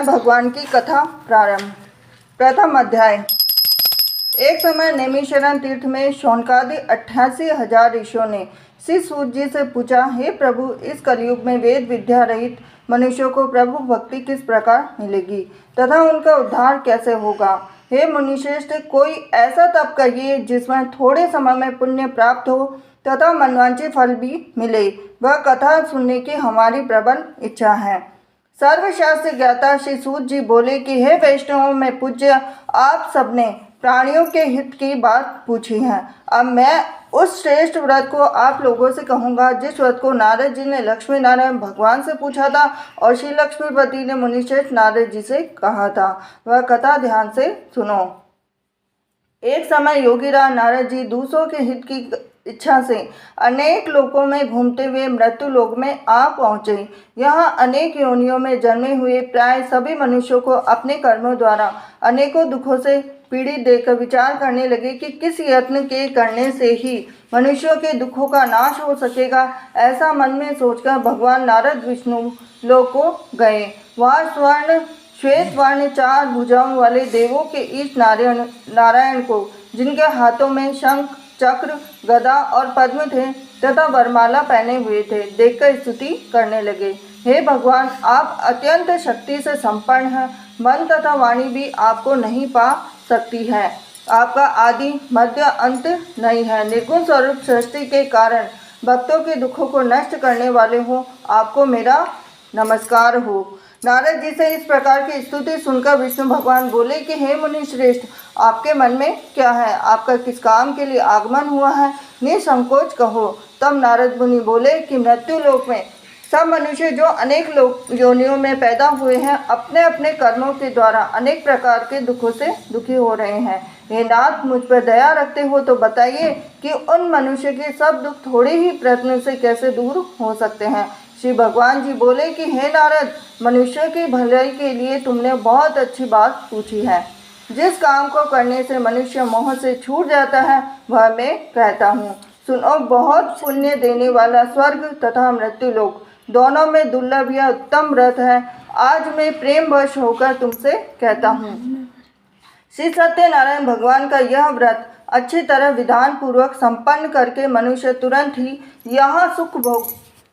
भगवान की कथा प्रारंभ। प्रथम अध्याय। एक समय नैमिषारण्य तीर्थ में शौनकादि 88,000 ऋषियों ने श्री सूत जी से पूछा, हे प्रभु, इस कलयुग में वेद विद्या रहित मनुष्यों को प्रभु भक्ति किस प्रकार मिलेगी तथा उनका उद्धार कैसे होगा। हे मुनिश्रेष्ठ, कोई ऐसा तप कहिए जिसमें थोड़े समय में पुण्य प्राप्त हो तथा मनवांछित फल भी मिले। वह कथा सुनने की हमारी प्रबल इच्छा है। सर्वशास्त्र ज्ञाता श्री सूत जी बोले कि हे वैष्णवों में पूज्य, आप सबने प्राणियों के हित की बात पूछी है। अब मैं उस श्रेष्ठ व्रत को आप लोगों से कहूँगा जिस व्रत को नारद जी ने लक्ष्मी नारायण भगवान से पूछा था और श्री लक्ष्मीपति ने मुनिश्रेष्ठ नारद जी से कहा था। वह कथा ध्यान से सुनो। एक समय योगीराज नारद जी दूसरों के हित की इच्छा से अनेक लोकों में घूमते हुए मृत्यु लोक में आ पहुँचे। यहाँ अनेक योनियों में जन्मे हुए प्राय सभी मनुष्यों को अपने कर्मों द्वारा अनेकों दुखों से पीड़ित देखकर विचार करने लगे कि किस यत्न के करने से ही मनुष्यों के दुखों का नाश हो सकेगा। ऐसा मन में सोचकर भगवान नारद विष्णु लोक को गए। वहाँ श्वेत वर्ण 4 भुजाओं वाले देवों के ईश नारायण को, जिनके हाथों में शंख, चक्र, गदा और पद्म थे तथा वरमाला पहने हुए थे, देखकर स्तुति करने लगे। हे भगवान, आप अत्यंत शक्ति से संपन्न हैं। मन तथा वाणी भी आपको नहीं पा सकती है। आपका आदि मध्य अंत नहीं है। निर्गुण स्वरूप सृष्टि के कारण भक्तों के दुखों को नष्ट करने वाले हो, आपको मेरा नमस्कार हो। नारद जी से इस प्रकार की स्तुति सुनकर विष्णु भगवान बोले कि हे मुनि श्रेष्ठ, आपके मन में क्या है? आपका किस काम के लिए आगमन हुआ है? निसंकोच कहो। तब नारद मुनि बोले कि मृत्यु लोक में सब मनुष्य जो अनेक योनियों में पैदा हुए हैं, अपने अपने कर्मों के द्वारा अनेक प्रकार के दुखों से दुखी हो रहे हैं। हे नाथ, मुझ पर दया रखते हो तो बताइए कि उन मनुष्य के सब दुख थोड़े ही प्रयत्न से कैसे दूर हो सकते हैं। श्री भगवान जी बोले कि हे नारद, मनुष्य की भलाई के लिए तुमने बहुत अच्छी बात पूछी है। जिस काम को करने से मनुष्य मोह से छूट जाता है वह मैं कहता हूँ। सुनो, बहुत पुण्य देने वाला स्वर्ग तथा मृत्यु लोक दोनों में दुर्लभ या उत्तम व्रत है। आज मैं प्रेम वश होकर तुमसे कहता हूँ। श्री सत्यनारायण भगवान का यह व्रत अच्छी तरह विधान पूर्वक संपन्न करके मनुष्य तुरंत ही यहाँ सुख भोग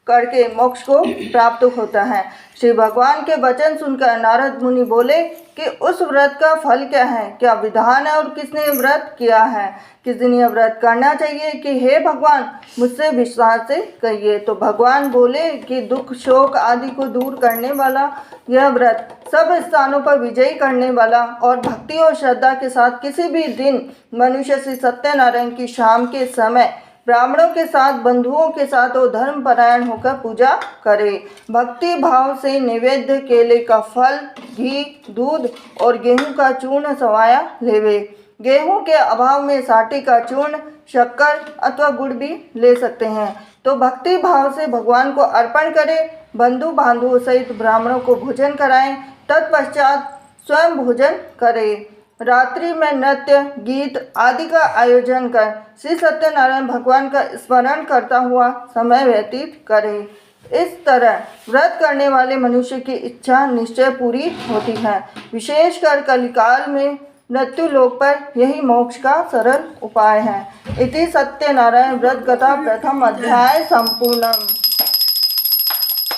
करके मोक्ष को प्राप्त होता है। श्री भगवान के वचन सुनकर नारद मुनि बोले कि उस व्रत का फल क्या है, क्या विधान है और किसने व्रत किया है, किस दिन यह व्रत करना चाहिए कि हे भगवान मुझसे विश्वास से कहिए। तो भगवान बोले कि दुख शोक आदि को दूर करने वाला यह व्रत, सब स्थानों पर विजयी करने वाला और भक्ति और श्रद्धा के साथ किसी भी दिन मनुष्य श्री सत्यनारायण की शाम के समय ब्राह्मणों के साथ, बंधुओं के साथ और धर्म परायण होकर पूजा करे। भक्ति भाव से नैवेद्य केले का फल, घी, दूध और गेहूं का चूर्ण सवाया लेवे। गेहूं के अभाव में साटी का चूर्ण, शक्कर अथवा गुड़ भी ले सकते हैं। तो भक्ति भाव से भगवान को अर्पण करें। बंधु बांधुओं सहित ब्राह्मणों को भोजन कराएं। तत्पश्चात स्वयं भोजन करें। रात्रि में नृत्य, गीत आदि का आयोजन कर श्री सत्यनारायण भगवान का स्मरण करता हुआ समय व्यतीत करें। इस तरह व्रत करने वाले मनुष्य की इच्छा निश्चय पूरी होती है। विशेषकर कलिकाल में मृत्यु लोक पर यही मोक्ष का सरल उपाय है। इति सत्यनारायण व्रत कथा प्रथम अध्याय संपूर्णम।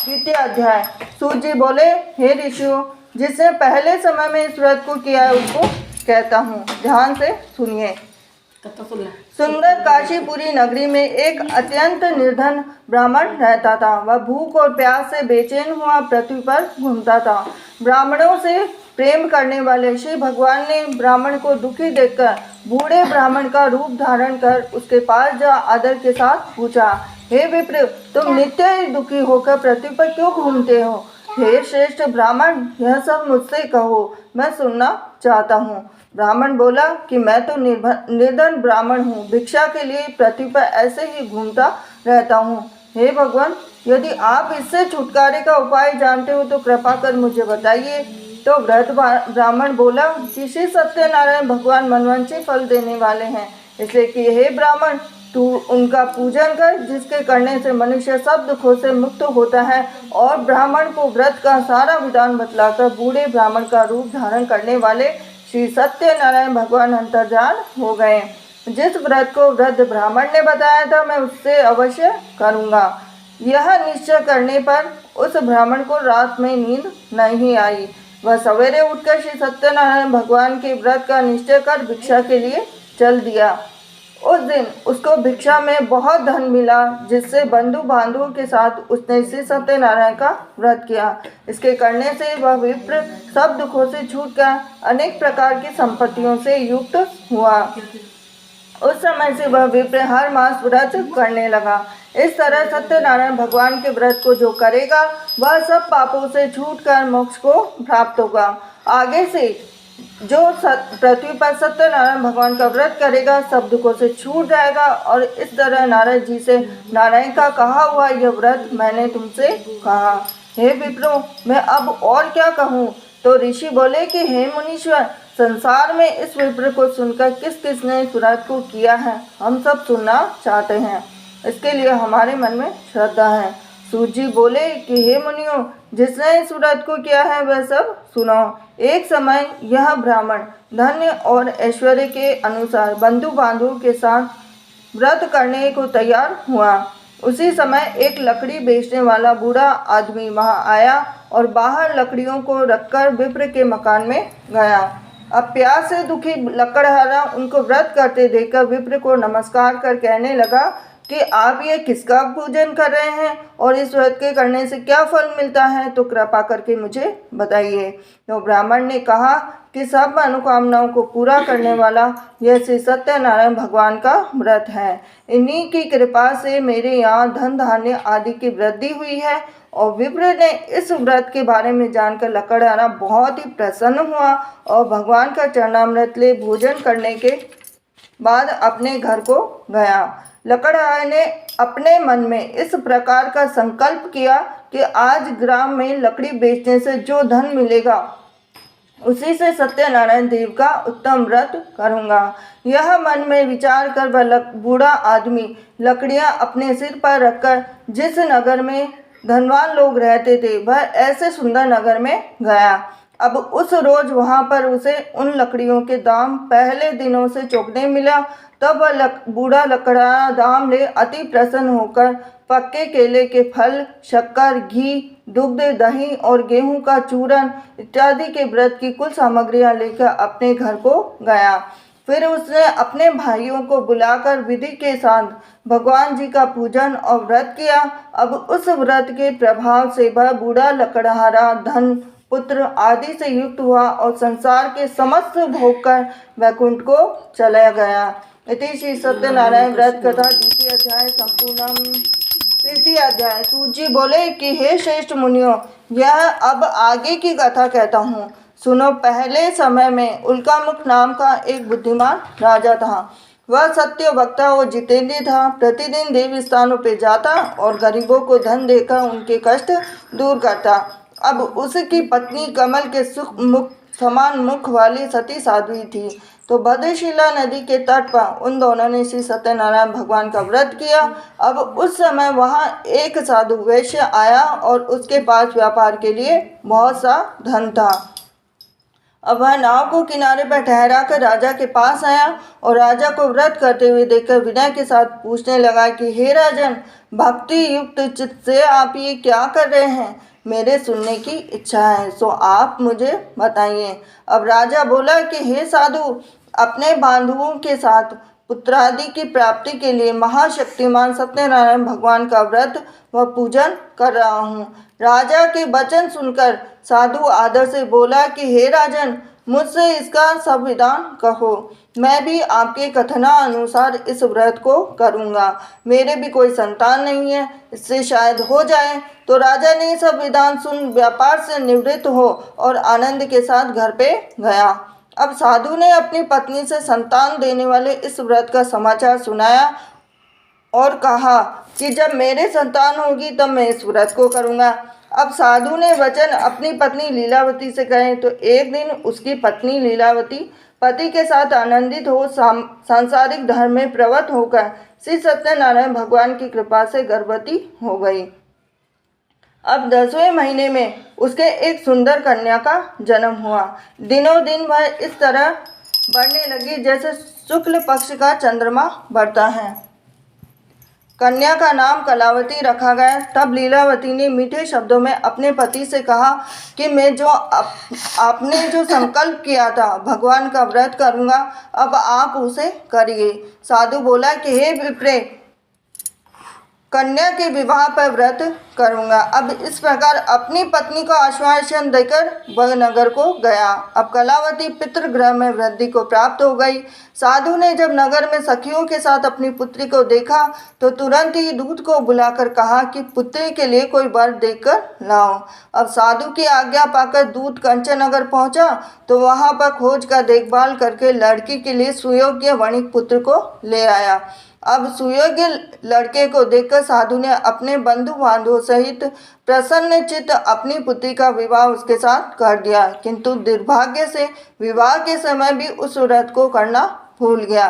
द्वितीय अध्याय। सूत जी बोले, हे ऋषियों, जिसने पहले समय में इस व्रत को किया है उसको कहता हूँ, ध्यान से सुनिए। सुंदर काशीपुरी नगरी में एक अत्यंत निर्धन ब्राह्मण रहता था। वह भूख और प्यास से बेचैन हुआ पृथ्वी पर घूमता था। ब्राह्मणों से प्रेम करने वाले श्री भगवान ने ब्राह्मण को दुखी देखकर बूढ़े ब्राह्मण का रूप धारण कर उसके पास जा आदर के साथ पूछा, हे विप्र, तुम नित्य ही दुखी होकर पृथ्वी पर क्यों घूमते हो? हे श्रेष्ठ ब्राह्मण, यह सब मुझसे कहो, मैं सुनना चाहता हूँ। ब्राह्मण बोला कि मैं तो निर्धन ब्राह्मण हूँ, भिक्षा के लिए पृथ्वी पर ऐसे ही घूमता रहता हूँ। हे भगवान, यदि आप इससे छुटकारे का उपाय जानते हो तो कृपा कर मुझे बताइए। तो वृद्ध ब्राह्मण बोला कि श्री सत्यनारायण भगवान मनवांछित फल देने वाले हैं, इसलिए कि हे ब्राह्मण, तू उनका पूजन कर, जिसके करने से मनुष्य सब दुखों से मुक्त होता है। और ब्राह्मण को व्रत का सारा विधान बतलाकर बूढ़े ब्राह्मण का रूप धारण करने वाले श्री सत्यनारायण भगवान अंतर्धान हो गए। जिस व्रत को वृद्ध ब्राह्मण ने बताया था, मैं उससे अवश्य करूँगा। यह निश्चय करने पर उस ब्राह्मण को रात में नींद नहीं आई। वह सवेरे उठकर श्री सत्यनारायण भगवान के व्रत का निश्चय कर भिक्षा के लिए चल दिया। उस दिन उसको भिक्षा में बहुत धन मिला, जिससे बंधु बांधवों के साथ उसने श्री सत्यनारायण का व्रत किया। इसके करने से वह विप्र सब दुखों से छूटकर अनेक प्रकार की संपत्तियों से युक्त हुआ। उस समय से वह विप्र हर मास व्रत करने लगा। इस तरह सत्यनारायण भगवान के व्रत को जो करेगा, वह सब पापों से छूटकर मोक्ष को प्राप्त होगा। आगे से जो पृथ्वी पर सत्यनारायण भगवान का व्रत करेगा, सब दुखों से छूट जाएगा। और इस तरह नारद जी से नारायण का कहा हुआ यह व्रत मैंने तुमसे कहा। हे विप्रो, मैं अब और क्या कहूँ? तो ऋषि बोले कि हे मुनीश्वर, संसार में इस विप्र को सुनकर किस किसने इस व्रत को किया है, हम सब सुनना चाहते हैं। इसके लिए हमारे मन में श्रद्धा है। सूत जी बोले कि हे मुनियों, जिसने इस व्रत को किया है वह सब सुनो। एक समय यह ब्राह्मण धन्य और ऐश्वर्य के अनुसार बंधु बांधवों के साथ व्रत करने को तैयार हुआ। उसी समय एक लकड़ी बेचने वाला बूढ़ा आदमी वहां आया और बाहर लकड़ियों को रखकर विप्र के मकान में गया। अब प्यास से दुखी लकड़हारा उनको व्रत करते देखकर विप्र को नमस्कार कर कहने लगा कि आप ये किसका पूजन कर रहे हैं और इस व्रत के करने से क्या फल मिलता है, तो कृपा करके मुझे बताइए। तो ब्राह्मण ने कहा कि सब मनोकामनाओं को पूरा करने वाला यह श्री सत्यनारायण भगवान का व्रत है। इन्हीं की कृपा से मेरे यहाँ धन धान्य आदि की वृद्धि हुई है। और विप्र ने इस व्रत के बारे में जानकर लकड़हारा बहुत ही प्रसन्न हुआ और भगवान का चरणामृत ले भोजन करने के बाद अपने घर को गया। लकड़हारे ने अपने मन में इस प्रकार का संकल्प किया कि आज ग्राम में लकड़ी बेचने से जो धन मिलेगा, उसी से सत्यनारायण देव का उत्तम व्रत करूँगा। यह मन में विचार कर वह बूढ़ा आदमी लकड़ियाँ अपने सिर पर रखकर जिस नगर में धनवान लोग रहते थे, वह ऐसे सुंदर नगर में गया। अब उस रोज वहाँ पर उसे उन लकड़ियों के दाम पहले दिनों से चौगने मिला। तब वह बूढ़ा लकड़ा दाम ले अति प्रसन्न होकर पक्के केले के फल, शक्कर, घी, दुग्ध, दही और गेहूं का चूरन इत्यादि के व्रत की कुल सामग्रियां लेकर अपने घर को गया। फिर उसने अपने भाइयों को बुलाकर विधि के साथ भगवान जी का पूजन और व्रत किया। अब उस व्रत के प्रभाव से वह बूढ़ा लकड़हारा धन, पुत्र आदि से युक्त हुआ और संसार के समस्त भोग कर वैकुंठ को चला गया। इति श्री सत्यनारायण व्रत कथा द्वितीय अध्याय संपूर्णम। तृतीय अध्याय। सूत जी बोले कि हे श्रेष्ठ मुनियों, यह अब आगे की कथा कहता हूँ, सुनो। पहले समय में उल्कामुख नाम का एक बुद्धिमान राजा था। वह सत्य वक्ता और जितेंद्रिय था। प्रतिदिन देव स्थानों पर जाता और गरीबों को धन देकर उनके कष्ट दूर करता। अब उसकी पत्नी कमल के सुख मुख समान मुख वाली सती साध्वी थी। तो भद्रशिला नदी के तट पर उन दोनों ने श्री सत्यनारायण भगवान का व्रत किया। अब उस समय वहाँ एक साधु वैश्य आया और उसके पास व्यापार के लिए बहुत सा धन था। अब वह नाव को किनारे पर ठहरा कर राजा के पास आया और राजा को व्रत करते हुए देखकर विनय के साथ पूछने लगा कि हे राजन, भक्ति युक्त चित्त से आप ये क्या कर रहे हैं? मेरे सुनने की इच्छा है, सो आप मुझे बताइए। अब राजा बोला कि हे साधु, अपने बांधवों के साथ पुत्रादि की प्राप्ति के लिए महाशक्तिमान सत्यनारायण भगवान का व्रत व पूजन कर रहा हूँ। राजा के वचन सुनकर साधु आदर से बोला कि हे राजन, मुझसे इसका सब विधान कहो। मैं भी आपके कथना अनुसार इस व्रत को करूँगा। मेरे भी कोई संतान नहीं है, इससे शायद हो जाए। तो राजा ने सब विधान सुन व्यापार से निवृत्त हो और आनंद के साथ घर पे गया। अब साधु ने अपनी पत्नी से संतान देने वाले इस व्रत का समाचार सुनाया और कहा कि जब मेरे संतान होगी तब मैं इस व्रत को करूँगा। अब साधु ने वचन अपनी पत्नी लीलावती से कहे। तो एक दिन उसकी पत्नी लीलावती पति के साथ आनंदित हो सांसारिक धर्म में प्रवृत्त होकर श्री सत्यनारायण भगवान की कृपा से गर्भवती हो गई। अब 10वें महीने में उसके एक सुंदर कन्या का जन्म हुआ। दिनों दिन वह इस तरह बढ़ने लगी जैसे शुक्ल पक्ष का चंद्रमा बढ़ता है। कन्या का नाम कलावती रखा गया। तब लीलावती ने मीठे शब्दों में अपने पति से कहा कि मैं जो आपने जो संकल्प किया था भगवान का व्रत करूँगा, अब आप उसे करिए। साधु बोला कि हे विप्रे, कन्या के विवाह पर व्रत करूँगा। अब इस प्रकार अपनी पत्नी को आश्वासन देकर वह नगर को गया। अब कलावती पितृगृह में वृद्धि को प्राप्त हो गई। साधु ने जब नगर में सखियों के साथ अपनी पुत्री को देखा तो तुरंत ही दूत को बुलाकर कहा कि पुत्री के लिए कोई वर देखकर लाओ। अब साधु की आज्ञा पाकर दूत कंचन नगर पहुंचा तो वहां पर खोज का देखभाल करके लड़की के लिए सुयोग्य वणिक पुत्र को ले आया। अब सुयोग्य लड़के को देखकर साधु ने अपने बंधु बांधवों सहित प्रसन्न चित्त अपनी पुत्री का विवाह उसके साथ कर दिया, किंतु दुर्भाग्य से विवाह के समय भी उस व्रत को करना भूल गया।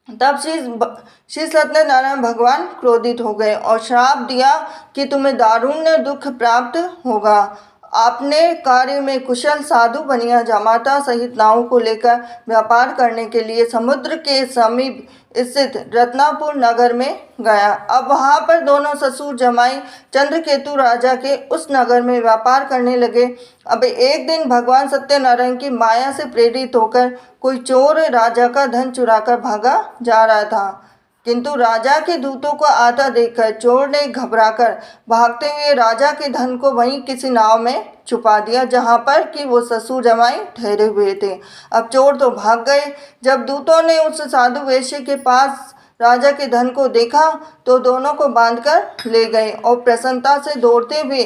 तब श्री सत्यनारायण भगवान क्रोधित हो गए और श्राप दिया कि तुम्हें दारुण दुख प्राप्त होगा। आपने कार्य में कुशल साधु बनिया जामाता सहित नावों को लेकर व्यापार करने के लिए समुद्र के समीप स्थित रत्नापुर नगर में गया। अब वहां पर दोनों ससुर जमाई चंद्रकेतु राजा के उस नगर में व्यापार करने लगे। अब एक दिन भगवान सत्यनारायण की माया से प्रेरित होकर कोई चोर राजा का धन चुराकर भागा जा रहा था, किंतु राजा के दूतों को आता देखकर चोर ने घबराकर भागते हुए राजा के धन को वहीं किसी नाव में छुपा दिया जहां पर कि वो ससुर जमाई ठहरे हुए थे। अब चोर तो भाग गए। जब दूतों ने उस साधु वैश्य के पास राजा के धन को देखा तो दोनों को बांधकर ले गए और प्रसन्नता से दौड़ते हुए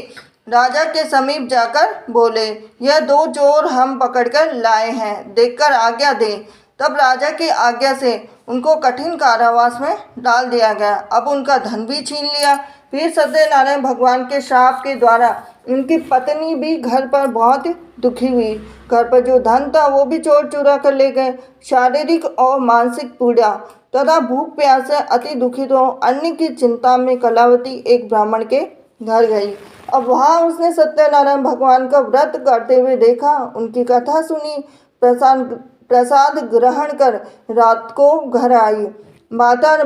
राजा के समीप जाकर बोले, यह 2 चोर हम पकड़कर लाए हैं, देखकर आज्ञा दें। तब राजा की आज्ञा से उनको कठिन कारावास में डाल दिया गया। अब उनका धन भी छीन लिया। फिर सत्यनारायण भगवान के श्राप के द्वारा उनकी पत्नी भी घर पर बहुत दुखी हुई। घर पर जो धन था वो भी चोर चुरा कर ले गए। शारीरिक और मानसिक पीड़ा तथा भूख प्यास से अति दुखित हो अन्न की चिंता में कलावती एक ब्राह्मण के घर गई। अब वहाँ उसने सत्यनारायण भगवान का व्रत करते हुए देखा, उनकी कथा सुनी, प्रसाद ग्रहण कर रात को घर आई। माता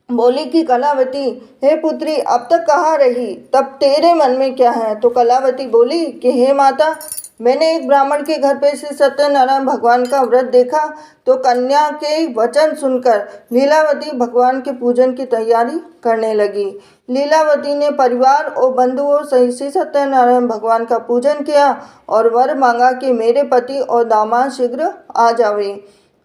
बोली कि कलावती, हे पुत्री, अब तक कहाँ रही? तब तेरे मन में क्या है? तो कलावती बोली कि हे माता, मैंने एक ब्राह्मण के घर पे श्री सत्यनारायण भगवान का व्रत देखा तो कन्या के वचन सुनकर लीलावती भगवान के पूजन की तैयारी करने लगी। लीलावती ने परिवार और बंधुओं सहित श्री सत्यनारायण भगवान का पूजन किया और वर मांगा कि मेरे पति और दामाद शीघ्र आ जावे।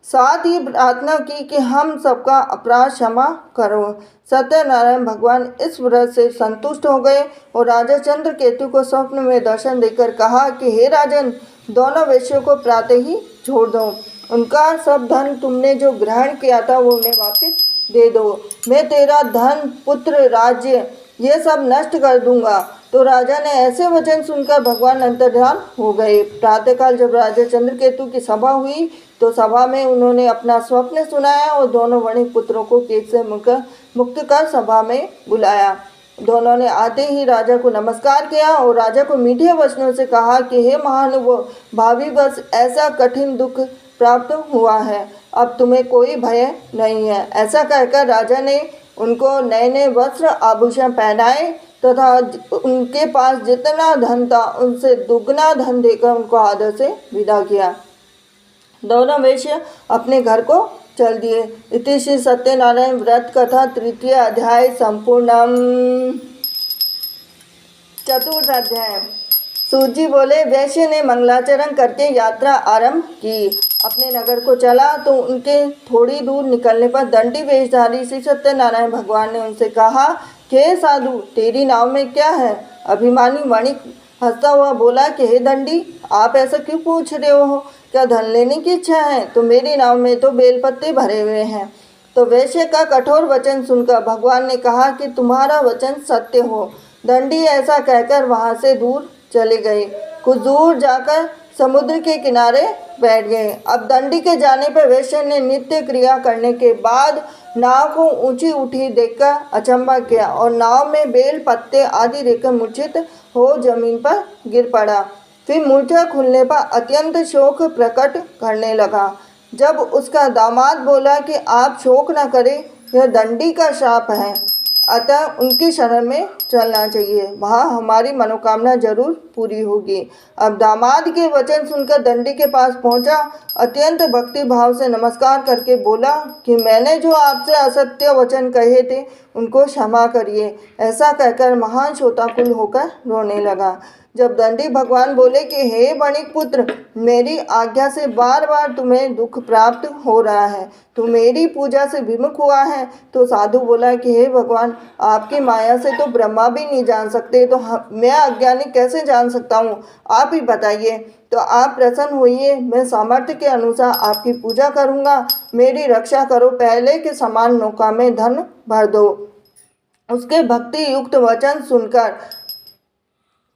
साथ ही प्रार्थना की कि हम सबका अपराध क्षमा करो। सत्यनारायण भगवान इस व्रत से संतुष्ट हो गए और राजा चंद्रकेतु को स्वप्न में दर्शन देकर कहा कि हे राजन, दोनों वैश्यों को प्रातः ही छोड़ दो। उनका सब धन तुमने जो ग्रहण किया था वो उन्हें वापस दे दो। मैं तेरा धन, पुत्र, राज्य ये सब नष्ट कर दूंगा। तो राजा ने ऐसे वचन सुनकर भगवान अंतर्ध्यान हो गए। प्रातःकाल जब राजा चंद्रकेतु की सभा हुई तो सभा में उन्होंने अपना स्वप्न सुनाया और दोनों वणिक पुत्रों को केस से मुक्त कर सभा में बुलाया। दोनों ने आते ही राजा को नमस्कार किया और राजा को मीठे वचनों से कहा कि हे महानुभाव, भाभी बस ऐसा कठिन दुख प्राप्त हुआ है, अब तुम्हें कोई भय नहीं है। ऐसा कहकर राजा ने उनको नए नए वस्त्र आभूषण पहनाए तथा उनके पास जितना धन था उनसे दुगना धन देकर उनको आदर से विदा किया। दोनों वैश्य अपने घर को चल दिए। इति श्री सत्यनारायण व्रत कथा 3 अध्याय संपूर्णम। 4 अध्याय। सूत बोले, वैश्य ने मंगलाचरण करके यात्रा आरंभ की। अपने नगर को चला तो उनके थोड़ी दूर निकलने पर दंडी वेशधारी श्री सत्यनारायण भगवान ने उनसे कहा कि हे साधु, तेरी नाव में क्या है? अभिमानी वणिक हंसता हुआ बोला कि हे दंडी, आप ऐसा क्यों पूछ रहे हो? क्या धन लेने की इच्छा है? तो मेरी नाव में तो बेलपत्ते भरे हुए हैं। तो वैश्य का कठोर वचन सुनकर भगवान ने कहा कि तुम्हारा वचन सत्य हो। दंडी ऐसा कहकर वहाँ से दूर चले गए। कुछ दूर जाकर समुद्र के किनारे बैठ गए। अब दंडी के जाने पर वैश्य ने नित्य क्रिया करने के बाद नाव को ऊंची उठी देखकर अचंभा किया और नाव में बेल पत्ते आदि देखकर मूर्छित हो जमीन पर गिर पड़ा। फिर मूर्छा खुलने पर अत्यंत शोक प्रकट करने लगा। जब उसका दामाद बोला कि आप शोक न करें, यह दंडी का शाप है, अतः उनकी शरण में चलना चाहिए, वहाँ हमारी मनोकामना जरूर पूरी होगी। अब दामाद के वचन सुनकर दंडी के पास पहुँचा, अत्यंत भक्ति भाव से नमस्कार करके बोला कि मैंने जो आपसे असत्य वचन कहे थे उनको क्षमा करिए। ऐसा कहकर महान शोकाकुल होकर रोने लगा। जब दंडी भगवान बोले कि हे वणिक पुत्र, मेरी आज्ञा से बार बार तुम्हें दुख प्राप्त हो रहा है, तू मेरी पूजा से विमुख हुआ है। तो साधु बोला कि हे भगवान, आपकी माया से तो ब्रह्मा भी नहीं जान सकते, तो मैं अज्ञानी कैसे जान सकता हूँ, आप ही बताइए। तो आप प्रसन्न होइए, मैं सामर्थ्य के अनुसार आपकी पूजा करूँगा, मेरी रक्षा करो, पहले के समान नौका में धन भर दो। उसके भक्ति युक्त वचन सुनकर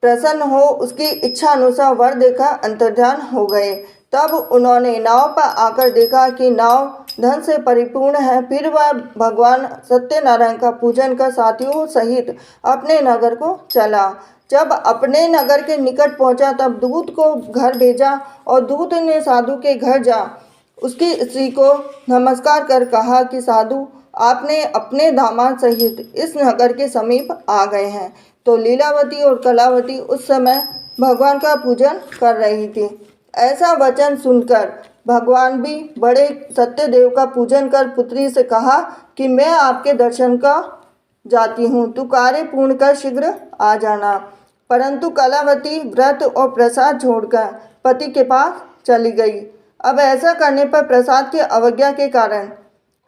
प्रसन्न हो उसकी इच्छा अनुसार वर देकर अंतर्ध्यान हो गए। तब उन्होंने नाव पर आकर देखा कि नाव धन से परिपूर्ण है। फिर वह भगवान सत्यनारायण का पूजन कर साथियों सहित अपने नगर को चला। जब अपने नगर के निकट पहुंचा तब दूत को घर भेजा और दूत ने साधु के घर जा उसकी स्त्री को नमस्कार कर कहा कि साधु, आपने अपने दामाद सहित इस नगर के समीप आ गए हैं। तो लीलावती और कलावती उस समय भगवान का पूजन कर रही थी। ऐसा वचन सुनकर भगवान भी बड़े सत्यदेव का पूजन कर पुत्री से कहा कि मैं आपके दर्शन का जाती हूँ, तू कार्य पूर्ण कर शीघ्र आ जाना। परंतु कलावती व्रत और प्रसाद छोड़कर पति के पास चली गई। अब ऐसा करने पर प्रसाद की अवज्ञा के कारण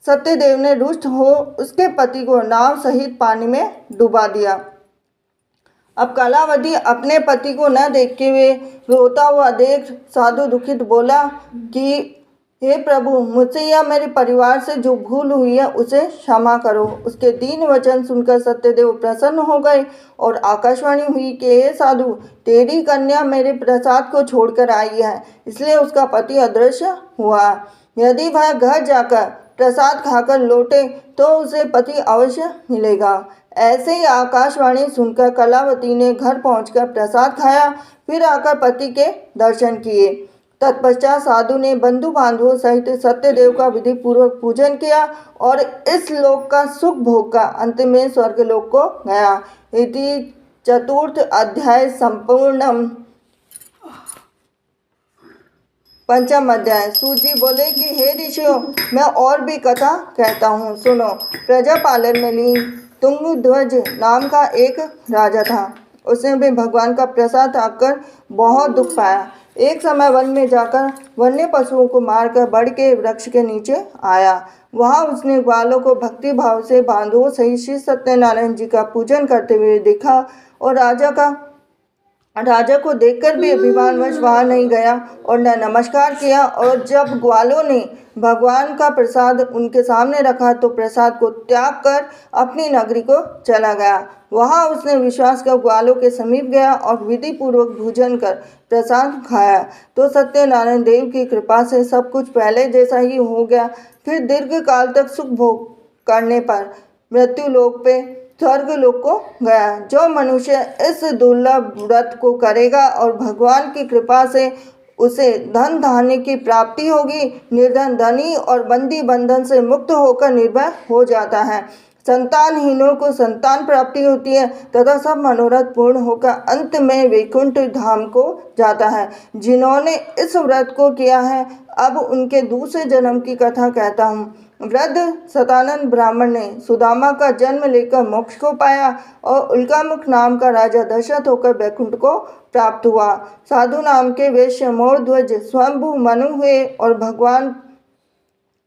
सत्यदेव ने रुष्ट हो उसके पति को नाव सहित पानी में डुबा दिया। अब कलावती अपने पति को न देखते हुए रोता हुआ देख साधु दुखित बोला कि हे प्रभु, मुझसे या मेरे परिवार से जो भूल हुई है उसे क्षमा करो। उसके दीन वचन सुनकर सत्यदेव प्रसन्न हो गए और आकाशवाणी हुई कि हे साधु, तेरी कन्या मेरे प्रसाद को छोड़कर आई है, इसलिए उसका पति अदृश्य हुआ। यदि वह घर जाकर प्रसाद खाकर लौटे तो उसे पति अवश्य मिलेगा। ऐसे ही आकाशवाणी सुनकर कलावती ने घर पहुंचकर प्रसाद खाया, फिर आकर पति के दर्शन किए। तत्पश्चात साधु ने बंधु बांधवों सहित सत्यदेव का विधि पूर्वक पूजन किया और इस लोक का सुख भोग का अंत में स्वर्गलोक को गया। इति चतुर्थ अध्याय संपूर्णम। पंचम अध्याय। सूत जी बोले कि हे ऋषियों, मैं और भी कथा कहता हूँ, सुनो। प्रजापालन में ली तुंगध्वज नाम का एक राजा था। उसने भी भगवान का प्रसाद खाकर बहुत दुख पाया। एक समय वन में जाकर वन्य पशुओं को मारकर बड़ के वृक्ष के नीचे आया। वहाँ उसने ग्वालों को भक्ति भाव से बांधवों सहित श्री सत्यनारायण जी का पूजन करते हुए देखा और राजा को देखकर भी अभिमानवश वहाँ नहीं गया और न नमस्कार किया। और जब ग्वालों ने भगवान का प्रसाद उनके सामने रखा तो प्रसाद को त्याग कर अपनी नगरी को चला गया। वहाँ उसने विश्वास कर ग्वालों के समीप गया और विधि पूर्वक भोजन कर प्रसाद खाया तो सत्यनारायण देव की कृपा से सब कुछ पहले जैसा ही हो गया। फिर दीर्घ काल तक सुख भोग करने पर मृत्यु लोक पे स्वर्ग लोक को गया। जो मनुष्य इस दुर्लभ व्रत को करेगा और भगवान की कृपा से उसे धन धान्य की प्राप्ति होगी, निर्धन धनी और बंदी बंधन से मुक्त होकर निर्भय हो जाता है। संतानहीनों को संतान प्राप्ति होती है तथा सब मनोरथ पूर्ण होकर अंत में वैकुंठ धाम को जाता है। जिन्होंने इस व्रत को किया है, अब उनके दूसरे जन्म की कथा कहता हूँ। वृद्ध सतानंद ब्राह्मण ने सुदामा का जन्म लेकर मोक्ष को पाया और उल्कामुख नाम का राजा दशरथ होकर वैकुंठ को प्राप्त हुआ। साधु नाम के वैश्य मोरध्वज स्वयंभू मनु हुए और भगवान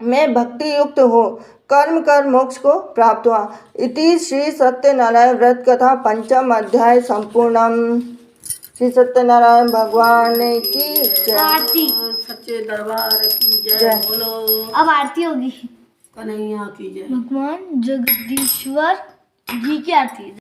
में भक्ति युक्त हो कर्म कर मोक्ष को प्राप्त हुआ। इति श्री सत्यनारायण व्रत कथा पंचम अध्याय संपूर्णम। श्री सत्यनारायण भगवान की जय। आरती सच्चे दरबार की जय बोलो। अब आरती होगी। कन्हैया की जय। भगवान जगदीश्वर जी की आरती।